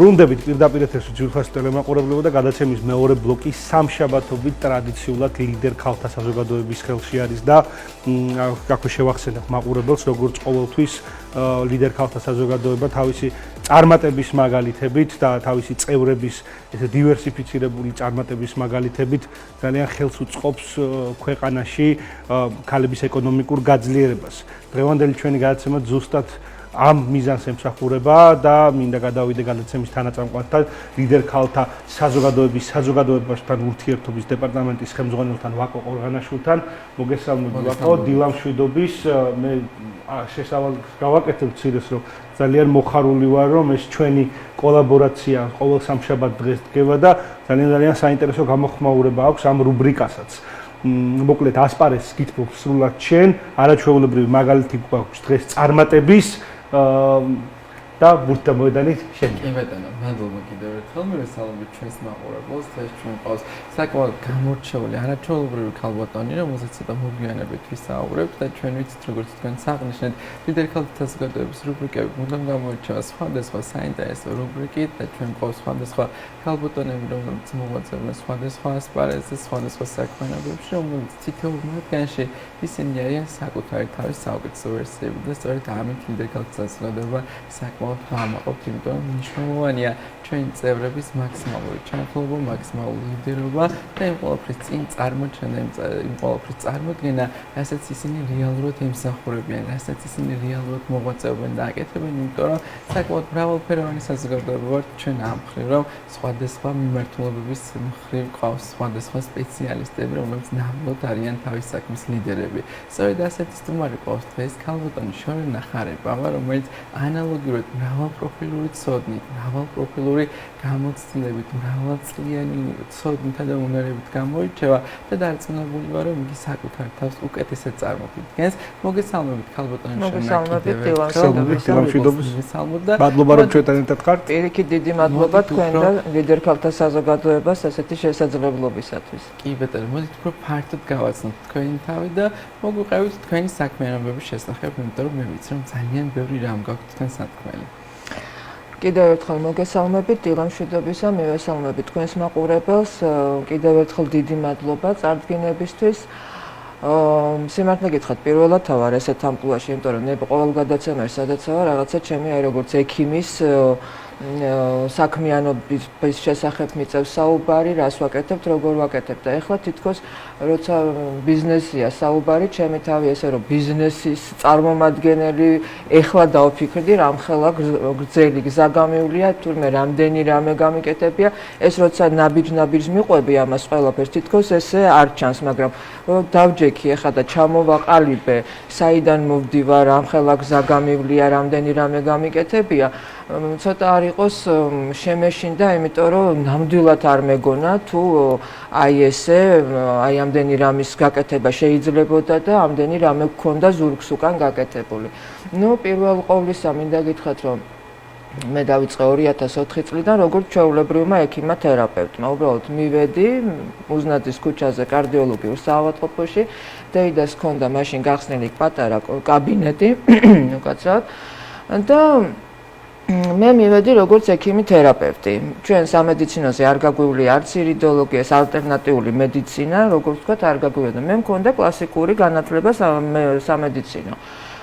ბრუნდებით პირდაპირ ეთერში ძვირფას ტელემაყურებლებო და გადაცემის მეორე ბლოკი სამშაბათობით ტრადიციულად ლიდერ ქალთა საზოგადოების ხელში არის და აქვე შევახსენებ მაყურებელს როგორც ყოველთვის ლიდერ ქალთა საზოგადოება თავისი წარმატების მაგალითებით და თავისი წევრების ესე დივერსიფიცირებული წარმატების მაგალითებით ძალიან ხელს უწყობს ქვეყანაში ქალების ეკონომიკურ გაძლიერებას. დღევანდელი ჩვენი გადაცემა ზუსტად ამ მიზანს ემსახურება და მინდა გადავიდე გადაცემის თანაწამყვანთან ლიდერ ქალთა საზოგადოებასთან ურთიერთობის დეპარტამენტის ხელმძღვანელთან ვაკო ყორღანაშვილთან. მოგესალმებით ვაკო, დილამშვიდობის. მე შესავალს გავაკეთებ ცირეს, რომ ძალიან მოხარული ვარ, რომ ეს ჩვენი კოლაბორაცია ყოველ სამშაბათ დღეს დგება და ძალიან საინტერესო გამოხმაურება აქვს ამ რუბრიკასაც. მოკლედ ასპარეზს გითხრობ სრულად შენ, არაჩვეულებრივი მაგალითი გვაქვს დღეს წარმატების და ბურთთა მოედანი შენ. კი ბატონო, მადლობა კიდევ ერთხელ მივესალმებით ჩვენს მაყურებელს. ეს ჩვენ ყავს საკმაოდ გამორჩეული არაჩვეულებრივი ქალბატონი, რომელსაც ცოტა მოგვიანებით ვისაუბრებთ და ჩვენ ვიცით როგორც თქვენ საყნიშნეთ ლიდერ ქალთა საზოგადოების რუბრიკები მუდამ გამოირჩევა სხვადასხვა საინტერესო რუბრიკით და ჩვენ ყავს სხვადასხვა ქალბატონები, რომლებიც მოღვაწეობენ სხვადასხვა ასპარეზზე, სხვადასხვა საქმიანობებში, რომელიც თითოეულ მათგანში ისინი არიან საკუთარი თავის საუკეთესო ვერსიები და სწორედ ამით ლიდერ ქალთა საზოგადოება საკმაოდ ვამაყობთ, იმიტომ რომ მნიშვნელოვანია ჩვენი წევრების მაქსიმალური ჩართულობა, მაქსიმალური ლიდერობა და იმ ყველაფრის წინ წარმოჩენა, იმ ყველაფრის წარმოდგენა, რასაც ისინი რეალურად ემსახურებიან, რასაც ისინი რეალურად მოღვაწეობენ და აკეთებენ, იმიტომ რომ საკმაოდ მრავალფეროვანი საზოგადოება ვართ ჩვენ ამ მხრივ, რომ სხვადასხვა მიმართულებების მხრივ ყავს სხვადასხვა სპეციალისტები, რომლებიც ნამდვილად არიან თავის საქმის ლიდერები. სწორედ ასეთი სტუმარი ყავს დღეს ქალბატონი შორენა ხარებავა, რომელიც ანალოგიურად მრავალპროფილური ცოდნით, მრავალპროფილური გამოცდილებით, მრავალწლიანი ცოდნითა და უნარებით გამოირჩევა და დარწმუნებული ვარ, რომ იგი საკუთარ თავს უკეთესად წარმოგვიდგენს. მოგესალმებით ქალბატონი მადლობა რომ ჩვენთან ერთად ხართ. პირიქით დიდი მადლობა თქვენ და ლიდერ ქალთა საზოგადოებას ასეთი შესაძლებლობისათვის. კი ბატონო, მოდით უფრო ფართოდ გავაცნოთ თქვენი თავი და მოგვიყევით თქვენი საქმიანობების შესახებ, იმიტომ რომ მე ვიცი რომ ძალიან ბევრი რამ გაქვთ თქვენ სათქმელი. კიდევ ერთხელ მოგესალმებით დილამშვიდობისა, მივესალმებით თქვენს მაყურებელს. კიდევ ერთხელ დიდი მადლობა წარდგინებისთვის. სიმართლე გითხრათ, პირველად ვარ ესეთ ამპლუაში, იმიტომ რომ მე ყოველ გადაცემაში სადაც ვარ, რაღაცა ჩემი აი როგორც ექიმის საქმიანობის შესახებ მიწევს საუბარი, რას ვაკეთებთ, როგორ ვაკეთებთ და ეხლა თითქოს როცა ბიზნესია საუბარი, ჩემი თავი ესე რომ ბიზნესის წარმომადგენელი ეხლა დავფიქრდი, რამხელა გრძელი გზა გამივლია, თურმე რამდენი რამე გამიკეთებია, ეს როცა ნაბიჯ-ნაბიჯს მიყვები ამას ყველაფერს, თითქოს ესე არ ჩანს, მაგრამ დავჯექი ეხლა და ჩამოვაყალიბე, საიდან მოვდივარ, რამხელა გზა გამივლია, რამდენი რამე გამიკეთებია, ცოტა არ იყოს შემეშინდა, იმიტომ რომ ნამდვილად არ მეგონა თუ აი ესე აი ამდენი რამის გაკეთება შეიძლებოდა და ამდენი რამე გქონდა ზურგს უკან გაკეთებული. ნუ პირველ ყოვლისა მინდა გითხრათ, რომ მე დავიწყე 2004 წლიდან როგორც ჩვეულებრივმა ექიმმა თერაპევტმა. უბრალოდ მივედი უზნაძის ქუჩაზე კარდიოლოგიურ საავადმყოფოში, დეიდას ჰქონდა მაშინ გახსნილი პატარა კაბინეტი, უკაცრავად და მე მივედი როგორც ექიმი თერაპევტი. ჩვენ სამედიცინოზე არ გაგვივლია არც ირიდოლოგია, ეს ალტერნატიული მედიცინა, როგორც ვთქვათ, არ გაგვივლია. მე მქონდა კლასიკური განათლება სამედიცინო.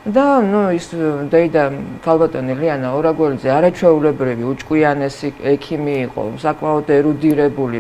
და ნუ ის დეიდა ქალბატონი ლიანა ორაგოლიძე არაჩვეულებრივი უჭკვიანესი ექიმი იყო, საკმაოდ ერუდირებული,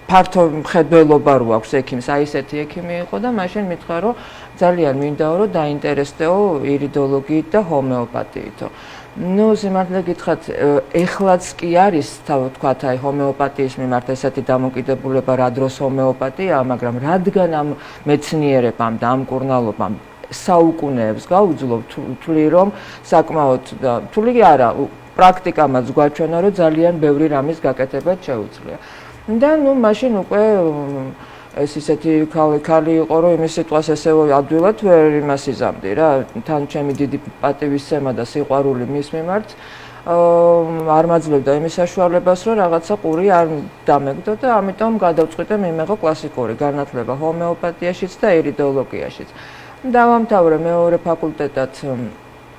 ფართო მხედველობა რო აქვს ექიმს, აი ესეთი ექიმი იყო და მაშინ მითხრა, რომ ძალიან მინდაო, რომ დაინტერესდეო ირიდოლოგიით და ჰომეოპათიითო. ნუ სიმართლე გითხრათ, ეხლაც კი არის თქვათ აი ჰომეოპათიის მიმართ ესეთი დამოკიდებულება, რა დროს ჰომეოპათია, მაგრამ რადგან ამ მეცნიერებამ და ამ კურნალობამ საუკუნეებს გაუძლო, თვლი რომ საკმაოდ თვლი არა, პრაქტიკამაც გვაჩვენა, რომ ძალიან ბევრი რამის გაკეთება შეუძლია. და ნუ მაშინ უკვე ეს ისეთი ქალი იყო, რომ იმის სიტყვას ესე ადვილად ვერ იმას იზამდი რა, თან ჩემი დიდი პატივისცემა და სიყვარული მის მიმართ არ მაძლევდა იმის საშუალებას, რომ რაღაცა ყური არ დამეგდო და ამიტომ გადავწყვიტე მიმეღო კლასიკური განათლება ჰომეოპათიაშიც და ირიდოლოგიაშიც. დავამთავრე მეორე ფაკულტეტად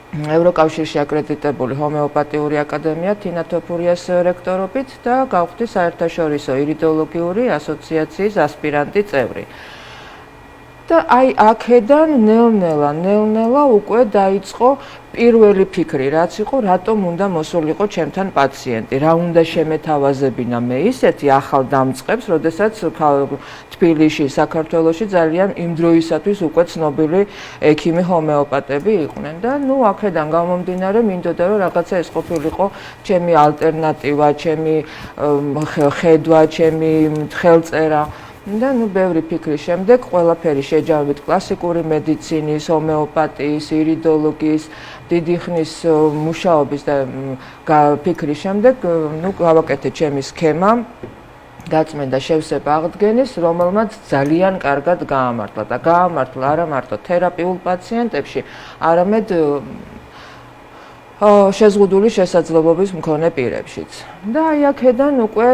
ევროკავშირში აკრედიტებული ჰომეოპათიური აკადემია თინა თოფურიას რექტორობით და გავხდი საერთაშორისო ირიდოლოგიური ასოციაციის ასპირანტი წევრი. და აი აქედან ნელ-ნელა უკვე დაიწყო პირველი ფიქრი, რაც იყო, რატომ უნდა მოსულიყო ჩემთან პაციენტი, რა უნდა შემეთავაზებინა მე ისეთი ახალ დამწყებს, როდესაც თბილისში, საქართველოში ძალიან იმ დროისათვის უკვე ცნობილი ექიმი ჰომეოპათები იყვნენ და აქედან გამომდინარე მინდოდა რომ რაღაცა ეს ყოფილიყო ჩემი ალტერნატივა, ჩემი ხედვა, ჩემი ხელწერა და ბევრი ფიქრის შემდეგ ყველაფერი შეჯამებით კლასიკური მედიცინის, ჰომეოპათიის, ირიდოლოგიის, დიდი ხნის მუშაობის და ფიქრის შემდეგ გავაკეთე ჩემი სქემა გაწმენდა შევსება აღდგენის, რომელმაც ძალიან კარგად გაამართლა და გაამართლა არა მარტო თერაპიულ პაციენტებში, არამედ შეზღუდული შესაძლებლობის მქონე პირებშიც. და აი აქედან უკვე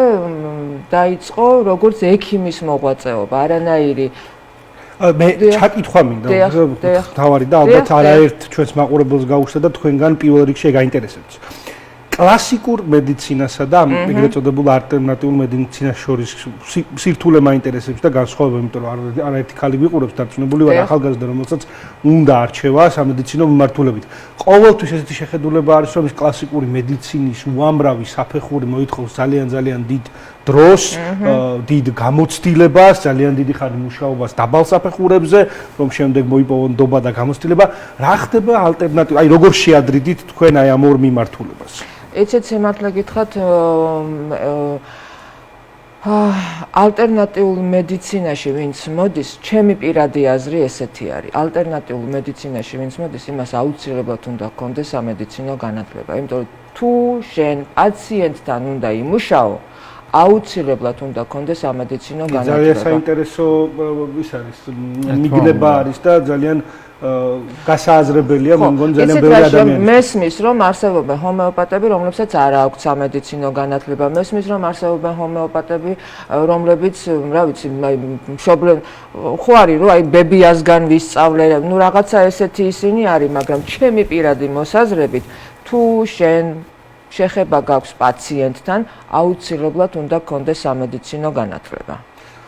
დაიწყო როგორც ექიმის მოღვაწეობა, არანაირი მე ჩაკითხვა მინდა, თავარი და ალბათ არაერთ ჩვენს მაყურებელს გაუშვდა და თქვენგან პირველ რიგში გაინტერესებს. კლასიკურ მედიცინასა და ეგრეთ წოდებულ ალტერნატიულ მედიცინას შორის სირთულე მაინტერესებს და განსხვავება, იმიტომ რომ არაერთი ხალი ვიყურებს დარწმუნებული ვარ ახალგაზრდა, რომელსაც უნდა არჩევა სამედიცინო მიმართულებით. ყოველთვის ესეთი შეხედულება არის, რომ ის კლასიკური მედიცინის უამრავი საფეხური მოითხოვს ძალიან დიდ დროს, დიდ გამოცდილებას, ძალიან დიდი ხანი მუშაობას დაბალ საფეხურებზე, რომ შემდეგ მოიპოვონ ნდობა და გამოცდილება. რა ხდება ალტერნატიულ, აი როგორ შეადრიდით თქვენ აი ამ ორ მიმართულებას? ეცეთ სიმართლე გითხრათ, ალტერნატიულ მედიცინაში ვინც მოდის, ჩემი პირადი აზრი ესეთი არის. ალტერნატიულ მედიცინაში ვინც მოდის, იმას აუცილებლად უნდა ჰქონდეს სამედიცინო განათლება, იმიტომ რომ თუ შენ პაციენტთან უნდა იმუშაო, აუცილებლად უნდა ჰქონდეს სამედიცინო განათლება. ძალიან საინტერესო ის არის, მიგნება არის და ძალიან გასააზრებელია, მე მგონი ძალიან ბევრი ადამიანი. მესმის რომ არსებობენ ჰომეოპათები, რომლებსაც არ აქვს სამედიცინო განათლება. მესმის რომ არსებობენ ჰომეოპათები, რომლებიც, რა ვიცი, მშობლები ხო არის რომ აი ბებიასგან ვისწავლე, რაღაცა ესეთი ისინი არის, მაგრამ ჩემი პირადი მოსაზრებით, თუ შენ შეხება გაქვს პაციენტთან, აუცილებლად უნდა გქონდეს სამედიცინო განათლება.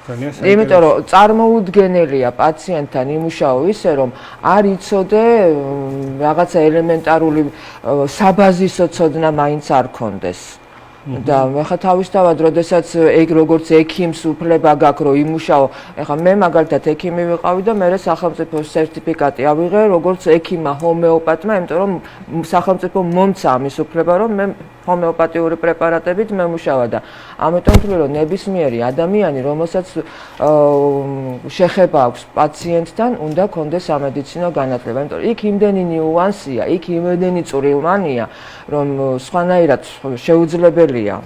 იმიტომ რომ წარმოუდგენელია პაციენტთან იმუშაო ისე რომ არ იცოდე რაღაცა ელემენტარული საბაზისო ცოდნა მაინც არ ქონდეს. და ხა თავისთავად, როდესაც ეგ როგორც ექიმს უფლება გაქვს რომ იმუშაო, ეხლა მე მაგალითად ექიმი ვიყავი და მე სახელმწიფო სერტიფიკატი ავიღე როგორც ექიმა ჰომეოპათმა, იმიტომ რომ სახელმწიფო მომცა ამის უფლება რომ მე ჰომეოპათიური პრეპარატებით მემუშავა და ამიტომ ვთვლი რომ ნებისმიერი ადამიანი, რომელსაც შეხება აქვს პაციენტთან, უნდა ჰქონდეს სამედიცინო განათლება, იმიტომ რომ იქ იმდენი ნიუანსია, იქ იმდენი წვრილმანია, რომ სხვანაირად შეუძლებელია.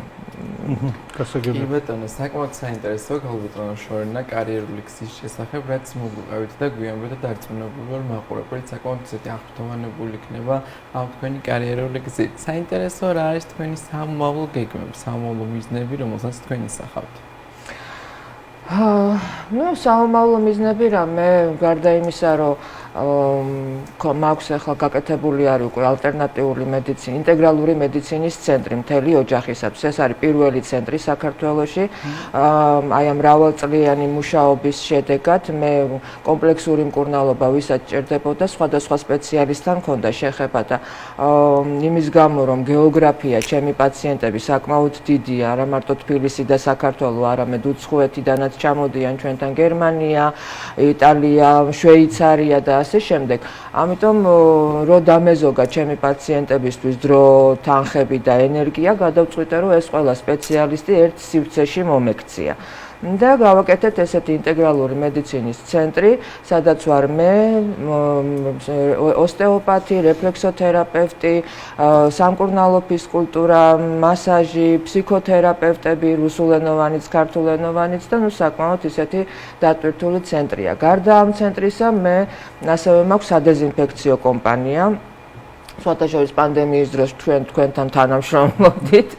კი ბატონო, საკმაოდ საინტერესოა გალბატონო შორენა კარიერული გზის შესახებ, რაც მოგვიყევით და გვიანბედა დარწმუნებული ვარ მაყურებელი საკმაოდ ისეთი აღფრთოვანებული იქნება ამ თქვენი კარიერული გზით. საინტერესოა რა არის თქვენი სამომავლო გეგმები, სამომავლო მიზნები, რომელსაც თქვენ ისახავთ? სამომავლო მიზნები რა, მე გარდა იმისა, რომ მაქვს ახლა გაკეთებული არის უკვე ალტერნატიული მედიცინა, ინტეგრალური მედიცინის ცენტრი მთელი ოჯახისათვის. ეს არის პირველი ცენტრი საქართველოში. აი ამ მრავალწლიანი მუშაობის შედეგად მე კომპლექსური მკურნალობა ვისაც ჭირდებოდა, სხვადასხვა სპეციალისტთან მქონდა შეხება და იმის გამო რომ გეოგრაფია ჩემი პაციენტები საკმაოდ დიდია, არა მარტო თბილისი და საქართველო, არამედ უცხოეთიდანაც ჩამოდიან ჩვენთან გერმანია, იტალია, შვეიცარია და ასე შემდეგ. ამიტომ რო დამეზოგა ჩემი პაციენტებისთვის დრო, თანხები და ენერგია, გადავწყვიტე რომ ეს ყველა სპეციალისტი ერთ სივრცეში მომექცია. და გავაკეთეთ ესეთი ინტეგრალური მედიცინის ცენტრი, სადაც ვარ მე, ოსტეოპათი, რეფლექსოთერაპევტი, სამკურნალო ფიზკულტურა, მასაჟი, ფსიქოთერაპევტები, რუსულენოვანიც, ქართულენოვანიც და საკმაოდ ისეთი დატვირთული ცენტრია. გარდა ამ ცენტრისა, მე ასევე მაქვს სადეზინფექციო კომპანია. სხვათა შორის პანდემიის დროს თქვენთან თანამშრომლობდით.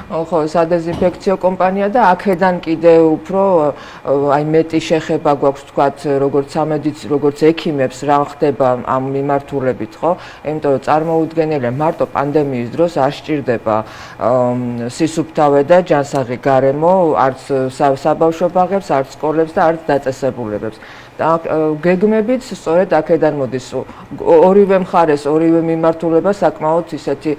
ხო, სადეზინფექციო კომპანია და აქედან კიდე უფრო აი მეტი შეხება გვაქვს თქვათ, როგორც ექიმებს რა ხდება ამ მიმართულებით, ხო? იმიტომ რომ წარმოუდგენელია მარტო პანდემიის დროს არ სჭირდება სისუფთავე და ჯანსაღი გარემო არც საბავშვო ბაღებს, არც სკოლებს და არც დაწესებულებებს. და გეგმებით სწორედ აქედან მოდის ორივე მხარეს, ორივე მიმართულება საკმაოდ ისეთი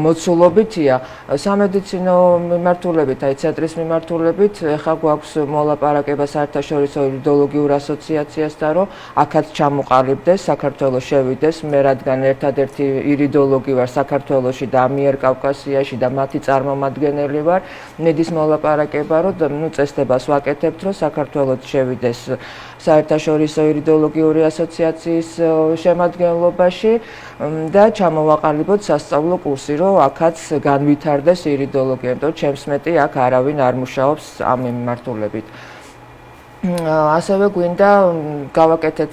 მოცულობითია. სამედიცინო მიმართულებით, აი ცენტრის მიმართულებით, ახლა გვაქვს მოლაპარაკება საერთაშორისო ირიდოლოგიურ ასოციაციასთან, რომ აქაც ჩამოყალიბდეს, საქართველოს შევიდეს. მე რადგან ერთადერთი ირიდოლოგი ვარ საქართველოში და ამიერკავკასიაში და მათი წარმომადგენელი ვარ, მიდის მოლაპარაკება, რომ წესდებას ვაკეთებთ, რომ საქართველოს შევიდეს საერთაშორისო ირიდოლოგიური ასოციაციის შემადგენლობაში და ჩამოვაყალიბოთ სასწავლო კურსი, რომ აქაც განვითარდეს ირიდოლოგია, იმიტომ რომ ჩემს მეტი აქ არავინ არ მუშაობს ამ მიმართულებით. ასევე გვინდა გავაკეთეთ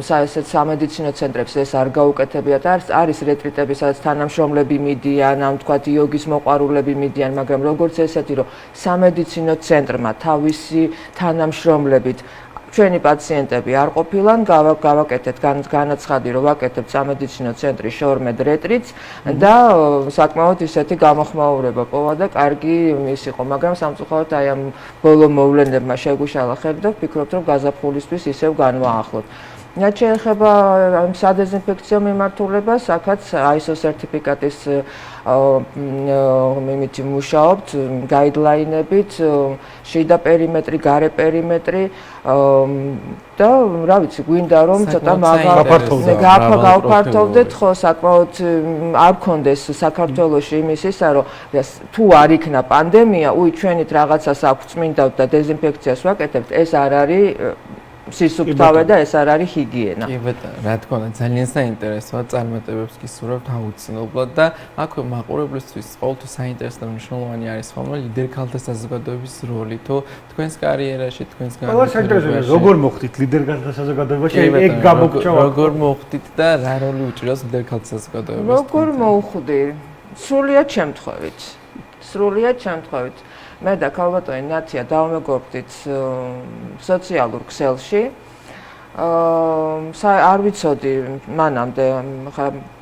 ესეთ სამედიცინო ცენტრებს, ეს არ გაუკეთებიათ, არის რეტრიტები, სადაც თანამშრომლები მიდიან, ამ თქვათ იოგის მოყვარულები მიდიან, მაგრამ როგორც ესეთი, რომ სამედიცინო ცენტრმა თავისი თანამშრომლებით ჩვენი პაციენტები არ ყოფილან, გავაკეთეთ განაცხადი, რომ ვაკეთებთ სამედიცინო ცენტრის შორმედ რეტრიტს და საკმაოდ ისეთი გამოხმაურება პოვა და კარგი ის იყო, მაგრამ სამწუხაროდ აი ამ ბოლო მოვლენებმა შეგვიშალა ხელი და ვფიქრობთ, რომ გაზაფხულისთვის ისევ განვაახლოთ. რაც შეეხება სადეზინფექციო მიმართულებას, აქაც ISO სერტიფიკატის მიმით მუშაობთ, გაიდლაინებით, შიდა პერიმეტრი, გარე პერიმეტრი და რა ვიცი, გვინდა რომ ცოტა გავფართოვდეთ, ხო, საკმაოდ არ გქონდეს საქართველოში იმისისა, რომ თუ არ იქნა პანდემია, ჩვენით რაღაცას აქვს წმინდავთ და დეზინფექციას ვაკეთებთ, ეს არ არის სისუფთავე და ეს არ არის ჰიგიენა. კი ბატონო, რა თქმა უნდა, ძალიან საინტერესოა, წარმატებებს გისურვებთ აუცილებლად და აქვე მაყურებლისთვის ყოველთვის საინტერესო და მნიშვნელოვანი არის ხოლმე ლიდერ ქალთა საზოგადოების როლი, თუ თქვენს კარიერაში, თქვენს განვითარებაში. როგორ მოხდით ლიდერ ქალთა საზოგადოებაში? ეგ გამოგჩა. როგორ მოხდით და რა როლი უჭირავს ლიდერ ქალთა საზოგადოებას? როგორ მოვხვდი? სრულიად შემთხვევით. მე და ქალბატონი ნათია დავმეგობრდით სოციალურ ქსელში. არ ვიცოდი მანამდე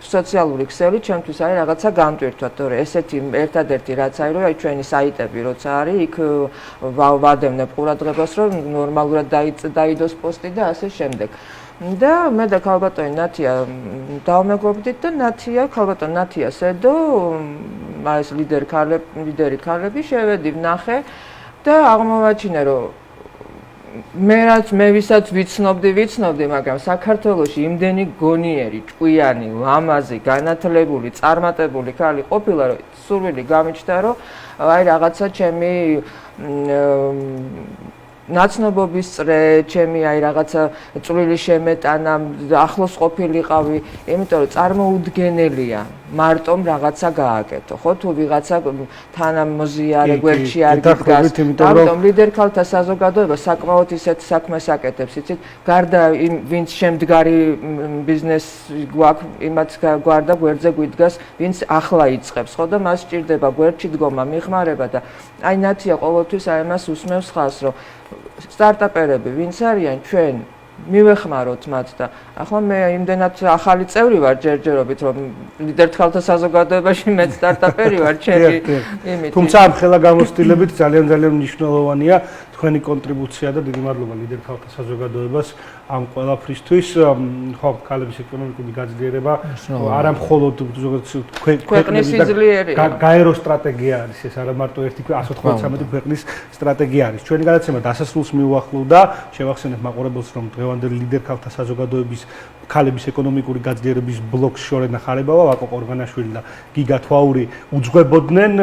სოციალური ქსელი ჩემთვის არის რაღაცა გამტვირთვა, თორე ესეთი ერთადერთი რაც არის, რომ აი ჩვენი საიტები როცა არის, იქ ვადევნებ ყურადღებას, რომ ნორმალურად დაიდოს პოსტი და ასე შემდეგ. და მე და ქალბატონი ნათია დავმეგობრდით და ქალბატონი ნათია სედო ეს ლიდერი ქალები შევედი ვნახე და აღმოვაჩინე რომ მე ვისაც ვიცნობდი, მაგრამ საქართველოში იმდენი გონიერი, ჭკვიანი, ლამაზი, განათლებული, წარმატებული ქალი ყოფილა, რომ სურვილი გამიჩნდა, რომ აი რაღაცა ჩემი ნაცნობობის წრე, ჩემი აი რაღაცა წვრილი შემეტანა, ახლოს ყოფილიყავი, იმიტომ რომ წარმოუდგენელია მარტომ რაღაცა გააკეთო, ხო? თუ ვიღაცა თანამოზიარე გვერდში არ გიდგას, ამიტომ ლიდერ ქალთა საზოგადოება საკმაოდ ისეთ საქმეს აკეთებს, იცით, გარდა იმ ვინც შემდგარი ბიზნესი გვაქვს, იმაც გარდა გვერდზე გვიდგას, ვინც ახლა იწყებს, ხო? და მას სჭირდება გვერდში დგომა, მიხმარება და აი ნათია ყოველთვის აი მას უსმევს ხაზს, რომ სტარტაპერები ვინც არიან ჩვენ მივეხმაროთ მათ და ახლა მე იმდენად ახალი წევრი ვარ ჯერჯერობით რომ ლიდერ ქალთა საზოგადოებაში მე სტარტაპერი ვარ ჩემი იმით. თუმცა ამ ხელა გამოცდილებით ძალიან მნიშვნელოვანია თქვენი კონტრიბუცია და დიდი მადლობა ლიდერ ქალთა საზოგადოებას ამ ყველაფრისთვის. ხო, ქალების ეკონომიკური გაძლიერება არა მხოლოდ ქვეყნის სიძლიერია. გაერო სტრატეგია არის ეს, არა მარტო 193 ქვეყნის სტრატეგია არის. ჩვენი გადაცემა დასასრულს მიუახლოვდა, შევახსენებ მაყურებელს, რომ დღევანდელი ლიდერ ქალთა საზოგადოების ქალების ეკონომიკური გაძლიერების ბლოკს შორენა ხარებავა ვაკო ყორღანაშვილი და გიგა თვაური უძღვებოდნენ